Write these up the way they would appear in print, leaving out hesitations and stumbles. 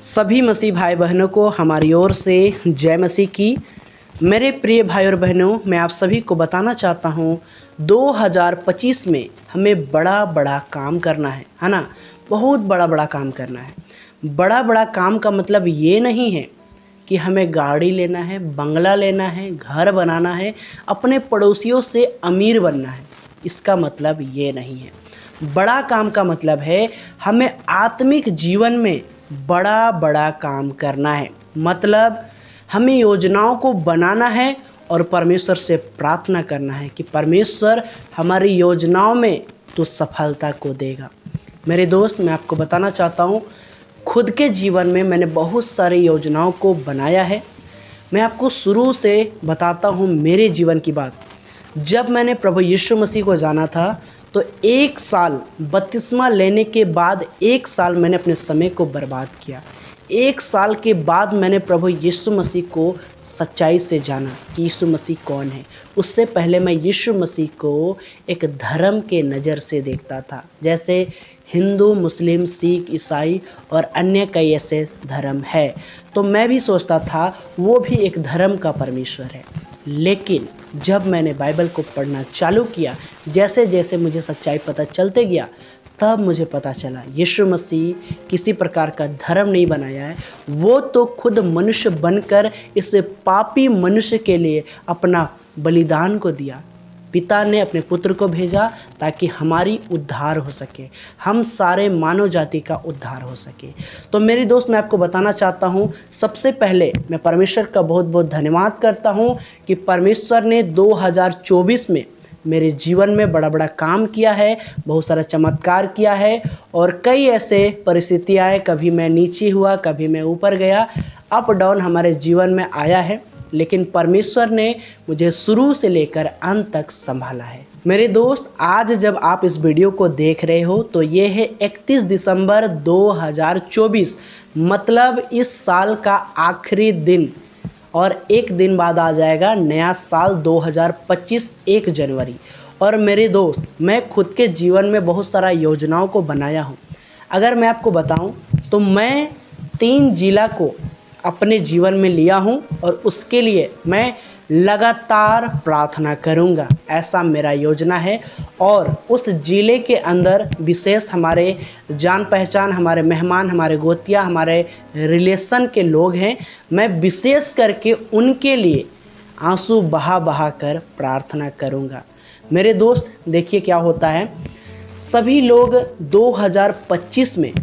सभी मसीह भाई बहनों को हमारी ओर से जय मसीह की। मेरे प्रिय भाई और बहनों, मैं आप सभी को बताना चाहता हूँ 2025 में हमें बड़ा बड़ा काम करना है ना। बहुत बड़ा बड़ा काम करना है। बड़ा बड़ा काम का मतलब ये नहीं है कि हमें गाड़ी लेना है, बंगला लेना है, घर बनाना है, अपने पड़ोसियों से अमीर बनना है। इसका मतलब ये नहीं है। बड़ा काम का मतलब है हमें आत्मिक जीवन में बड़ा बड़ा काम करना है। मतलब हमें योजनाओं को बनाना है और परमेश्वर से प्रार्थना करना है कि परमेश्वर हमारी योजनाओं में तो सफलता को देगा। मेरे दोस्त, मैं आपको बताना चाहता हूँ, खुद के जीवन में मैंने बहुत सारी योजनाओं को बनाया है। मैं आपको शुरू से बताता हूँ मेरे जीवन की बात। जब मैंने प्रभु यीशु मसीह को जाना था तो 1 साल बपतिस्मा लेने के बाद 1 साल मैंने अपने समय को बर्बाद किया। 1 साल के बाद मैंने प्रभु यीशु मसीह को सच्चाई से जाना कि यीशु मसीह कौन है। उससे पहले मैं यीशु मसीह को एक धर्म के नज़र से देखता था, जैसे हिंदू, मुस्लिम, सिख, ईसाई और अन्य कई ऐसे धर्म है। तो मैं भी सोचता था वो भी एक धर्म का परमेश्वर है। लेकिन जब मैंने बाइबल को पढ़ना चालू किया, जैसे जैसे मुझे सच्चाई पता चलते गया, तब मुझे पता चला यीशु मसीह किसी प्रकार का धर्म नहीं बनाया है। वो तो खुद मनुष्य बनकर इस पापी मनुष्य के लिए अपना बलिदान को दिया। पिता ने अपने पुत्र को भेजा ताकि हमारी उद्धार हो सके, हम सारे मानव जाति का उद्धार हो सके। तो मेरे दोस्त, मैं आपको बताना चाहता हूँ, सबसे पहले मैं परमेश्वर का बहुत बहुत धन्यवाद करता हूँ कि परमेश्वर ने 2024 में मेरे जीवन में बड़ा बड़ा काम किया है, बहुत सारा चमत्कार किया है। और कई ऐसे परिस्थितियाँ आए, कभी मैं नीचे हुआ, कभी मैं ऊपर गया, अप डाउन हमारे जीवन में आया है, लेकिन परमेश्वर ने मुझे शुरू से लेकर अंत तक संभाला है। मेरे दोस्त, आज जब आप इस वीडियो को देख रहे हो तो ये है 31 दिसंबर 2024, मतलब इस साल का आखिरी दिन। और एक दिन बाद आ जाएगा नया साल 2025, 1 जनवरी। और मेरे दोस्त, मैं खुद के जीवन में बहुत सारा योजनाओं को बनाया हूँ। अगर मैं आपको बताऊँ तो मैं 3 जिला को अपने जीवन में लिया हूँ और उसके लिए मैं लगातार प्रार्थना करूँगा, ऐसा मेरा योजना है। और उस ज़िले के अंदर विशेष हमारे जान पहचान, हमारे मेहमान, हमारे गोतिया, हमारे रिलेशन के लोग हैं। मैं विशेष करके उनके लिए आंसू बहा बहा कर प्रार्थना करूँगा। मेरे दोस्त, देखिए क्या होता है, सभी लोग 2025 में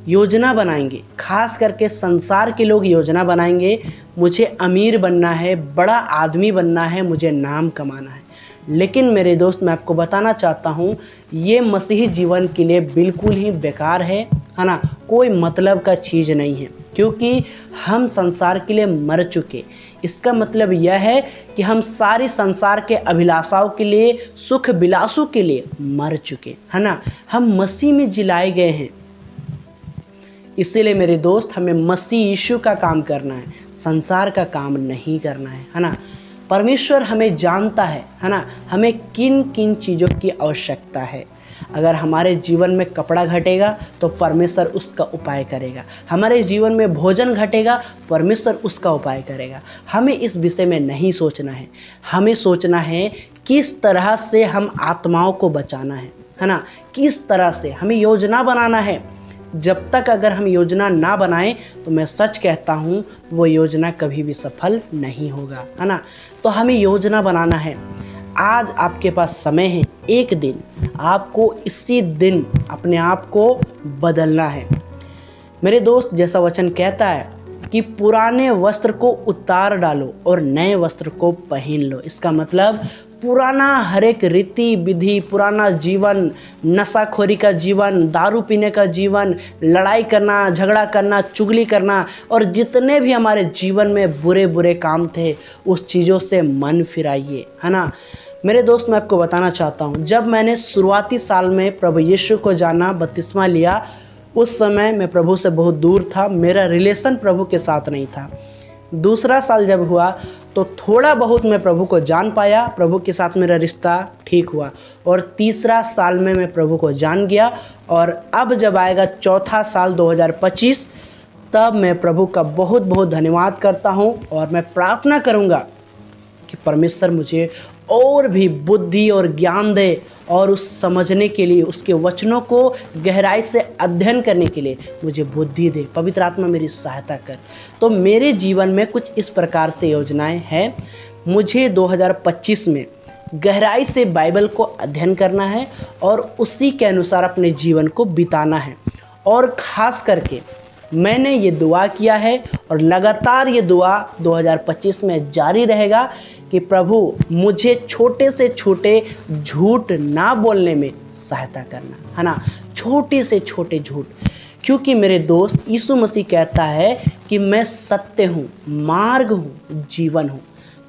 योजना बनाएंगे, खास करके संसार के लोग योजना बनाएंगे, मुझे अमीर बनना है, बड़ा आदमी बनना है, मुझे नाम कमाना है। लेकिन मेरे दोस्त, मैं आपको बताना चाहता हूँ, ये मसीही जीवन के लिए बिल्कुल ही बेकार है ना। कोई मतलब का चीज़ नहीं है, क्योंकि हम संसार के लिए मर चुके। इसका मतलब यह है कि हम सारी संसार के अभिलाषाओं के लिए, सुख विलासों के लिए मर चुके, है ना। हम मसीह में जिलाए गए हैं। इसीलिए मेरे दोस्त, हमें मसीह यीशु का काम करना है, संसार का काम नहीं करना है ना। परमेश्वर हमें जानता है ना, हमें किन किन चीज़ों की आवश्यकता है। अगर हमारे जीवन में कपड़ा घटेगा तो परमेश्वर उसका उपाय करेगा। हमारे जीवन में भोजन घटेगा, परमेश्वर उसका उपाय करेगा। हमें इस विषय में नहीं सोचना है। हमें सोचना है किस तरह से हम आत्माओं को बचाना है ना। किस तरह से हमें योजना बनाना है। जब तक अगर हम योजना ना बनाएं तो मैं सच कहता हूँ वो योजना कभी भी सफल नहीं होगा, है ना। तो हमें योजना बनाना है। आज आपके पास समय है, एक दिन आपको इसी दिन अपने आप को बदलना है। मेरे दोस्त, जैसा वचन कहता है कि पुराने वस्त्र को उतार डालो और नए वस्त्र को पहन लो। इसका मतलब पुराना हर एक रीति विधि, पुराना जीवन, नशाखोरी का जीवन, दारू पीने का जीवन, लड़ाई करना, झगड़ा करना, चुगली करना और जितने भी हमारे जीवन में बुरे बुरे काम थे, उस चीज़ों से मन फिराइए, है ना। मेरे दोस्त, मैं आपको बताना चाहता हूँ, जब मैंने शुरुआती साल में प्रभु यीशु को जाना, बपतिस्मा लिया, उस समय मैं प्रभु से बहुत दूर था। मेरा रिलेशन प्रभु के साथ नहीं था। दूसरा साल जब हुआ तो थोड़ा बहुत मैं प्रभु को जान पाया, प्रभु के साथ मेरा रिश्ता ठीक हुआ। और तीसरा साल में मैं प्रभु को जान गया। और अब जब आएगा चौथा साल 2025, तब मैं प्रभु का बहुत बहुत धन्यवाद करता हूँ और मैं प्रार्थना करूँगा कि परमेश्वर मुझे और भी बुद्धि और ज्ञान दे और उस समझने के लिए, उसके वचनों को गहराई से अध्ययन करने के लिए मुझे बुद्धि दे। पवित्र आत्मा मेरी सहायता कर। तो मेरे जीवन में कुछ इस प्रकार से योजनाएं हैं। मुझे 2025 में गहराई से बाइबल को अध्ययन करना है और उसी के अनुसार अपने जीवन को बिताना है। और ख़ास करके मैंने ये दुआ किया है और लगातार ये दुआ 2025 में जारी रहेगा कि प्रभु मुझे छोटे से छोटे झूठ ना बोलने में सहायता करना, है ना, छोटे से छोटे झूठ। क्योंकि मेरे दोस्त, यीशु मसीह कहता है कि मैं सत्य हूँ, मार्ग हूँ, जीवन हूँ।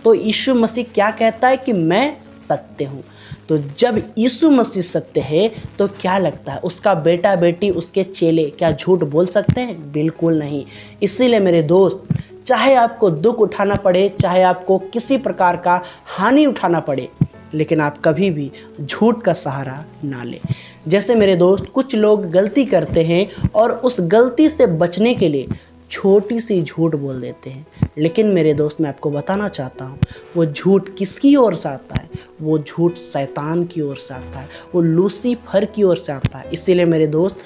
तो यीशु मसीह क्या कहता है कि मैं सत्य हूँ। तो जब यीशु मसीह सत्य है तो क्या लगता है उसका बेटा बेटी, उसके चेले क्या झूठ बोल सकते हैं? बिल्कुल नहीं। इसीलिए मेरे दोस्त, चाहे आपको दुख उठाना पड़े, चाहे आपको किसी प्रकार का हानि उठाना पड़े, लेकिन आप कभी भी झूठ का सहारा ना लें। जैसे मेरे दोस्त, कुछ लोग गलती करते हैं और उस गलती से बचने के लिए छोटी सी झूठ बोल देते हैं। लेकिन मेरे दोस्त, मैं आपको बताना चाहता हूँ वो झूठ किसकी ओर से आता है? वो झूठ शैतान की ओर से आता है, वो लूसीफर की ओर से आता है। इसीलिए मेरे दोस्त,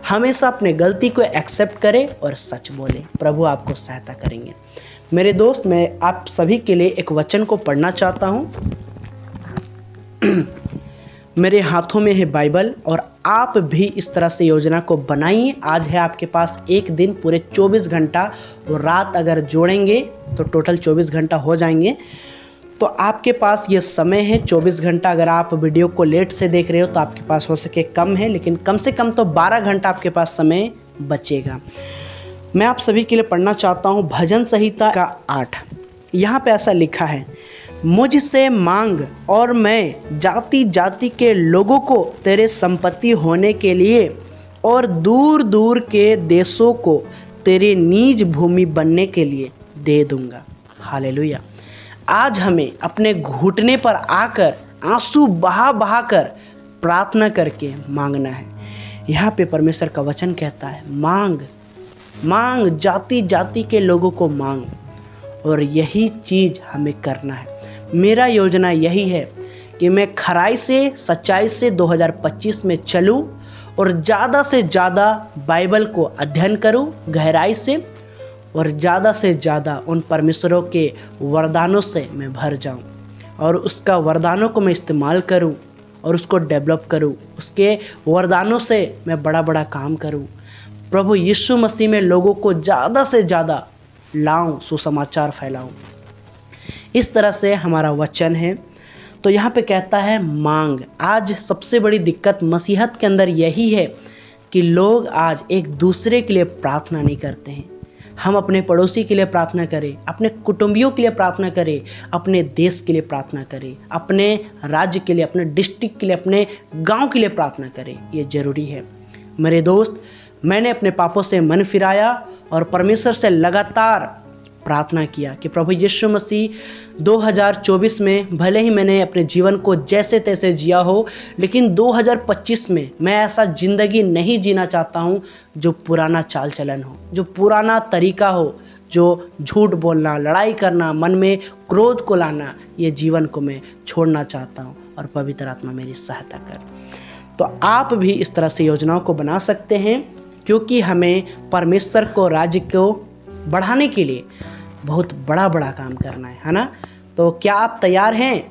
हमेशा अपने गलती को एक्सेप्ट करें और सच बोलें। प्रभु आपको सहायता करेंगे। मेरे दोस्त, मैं आप सभी के लिए एक वचन को पढ़ना चाहता हूँ। मेरे हाथों में है बाइबल और आप भी इस तरह से योजना को बनाइए। आज है आपके पास एक दिन, पूरे 24 घंटा और रात अगर जोड़ेंगे तो टोटल 24 घंटा हो जाएंगे। तो आपके पास ये समय है 24 घंटा। अगर आप वीडियो को लेट से देख रहे हो तो आपके पास हो सके कम है, लेकिन कम से कम तो 12 घंटा आपके पास समय बचेगा। मैं आप सभी के लिए पढ़ना चाहता हूँ भजन संहिता का 8। यहाँ पे ऐसा लिखा है, मुझसे मांग और मैं जाति जाति के लोगों को तेरे संपत्ति होने के लिए और दूर दूर के देशों को तेरी निज भूमि बनने के लिए दे दूंगा। हालेलुया। आज हमें अपने घुटने पर आकर आंसू बहा बहा कर प्रार्थना करके मांगना है। यहाँ पे परमेश्वर का वचन कहता है, मांग मांग, जाति जाति के लोगों को मांग। और यही चीज़ हमें करना है। मेरा योजना यही है कि मैं खराई से, सच्चाई से 2025 में चलूं और ज़्यादा से ज़्यादा बाइबल को अध्ययन करूं गहराई से, और ज़्यादा से ज़्यादा उन परमेश्वरों के वरदानों से मैं भर जाऊं और उसका वरदानों को मैं इस्तेमाल करूं और उसको डेवलप करूं। उसके वरदानों से मैं बड़ा बड़ा काम करूं। प्रभु यीशु मसीह में लोगों को ज़्यादा से ज़्यादा लाऊं, सुसमाचार फैलाऊं। इस तरह से हमारा वचन है। तो यहाँ पे कहता है मांग। आज सबसे बड़ी दिक्कत मसीहत के अंदर यही है कि लोग आज एक दूसरे के लिए प्रार्थना नहीं करते हैं। हम अपने पड़ोसी के लिए प्रार्थना करें, अपने कुटुंबियों के लिए प्रार्थना करें, अपने देश के लिए प्रार्थना करें, अपने राज्य के लिए, अपने डिस्ट्रिक्ट के लिए, अपने गांव के लिए प्रार्थना करें। ये ज़रूरी है। मेरे दोस्त, मैंने अपने पापों से मन फिराया और परमेश्वर से लगातार प्रार्थना किया कि प्रभु यीशु मसीह 2024 में भले ही मैंने अपने जीवन को जैसे तैसे जिया हो, लेकिन 2025 में मैं ऐसा ज़िंदगी नहीं जीना चाहता हूँ जो पुराना चाल चलन हो, जो पुराना तरीका हो, जो झूठ बोलना, लड़ाई करना, मन में क्रोध को लाना, ये जीवन को मैं छोड़ना चाहता हूँ। और पवित्र आत्मा मेरी सहायता कर। तो आप भी इस तरह से योजनाओं को बना सकते हैं, क्योंकि हमें परमेश्वर को, राज्य को बढ़ाने के लिए बहुत बड़ा बड़ा काम करना है ना। तो क्या आप तैयार हैं?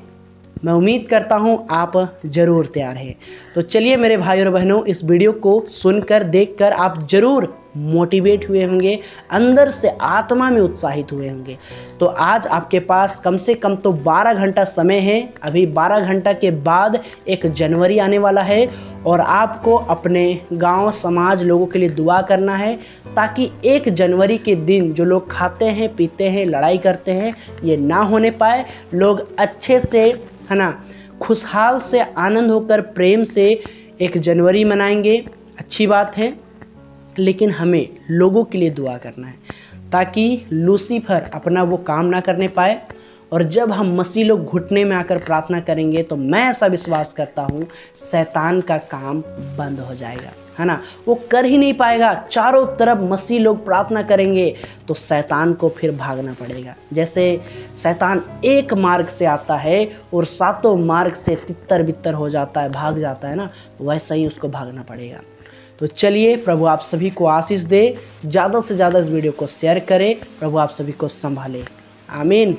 मैं उम्मीद करता हूं आप ज़रूर तैयार हैं। तो चलिए मेरे भाई और बहनों, इस वीडियो को सुनकर, देखकर आप ज़रूर मोटिवेट हुए होंगे, अंदर से आत्मा में उत्साहित हुए होंगे। तो आज आपके पास कम से कम तो 12 घंटा समय है। अभी 12 घंटा के बाद 1 जनवरी आने वाला है और आपको अपने गांव, समाज, लोगों के लिए दुआ करना है, ताकि 1 जनवरी के दिन जो लोग खाते हैं, पीते हैं, लड़ाई करते हैं, ये ना होने पाए। लोग अच्छे से, है ना, खुशहाल से, आनंद होकर, प्रेम से 1 जनवरी मनाएंगे। अच्छी बात है, लेकिन हमें लोगों के लिए दुआ करना है ताकि लूसीफर अपना वो काम ना करने पाए। और जब हम मसीह लोग घुटने में आकर प्रार्थना करेंगे तो मैं ऐसा विश्वास करता हूँ शैतान का काम बंद हो जाएगा। है ना, वो कर ही नहीं पाएगा। चारों तरफ मसीह लोग प्रार्थना करेंगे तो शैतान को फिर भागना पड़ेगा। जैसे शैतान एक मार्ग से आता है और सातों मार्ग से तितर बितर हो जाता है, भाग जाता है ना, वैसा ही उसको भागना पड़ेगा। तो चलिए, प्रभु आप सभी को आशीष दे। ज़्यादा से ज़्यादा इस वीडियो को शेयर करें। प्रभु आप सभी को संभाले। आमीन।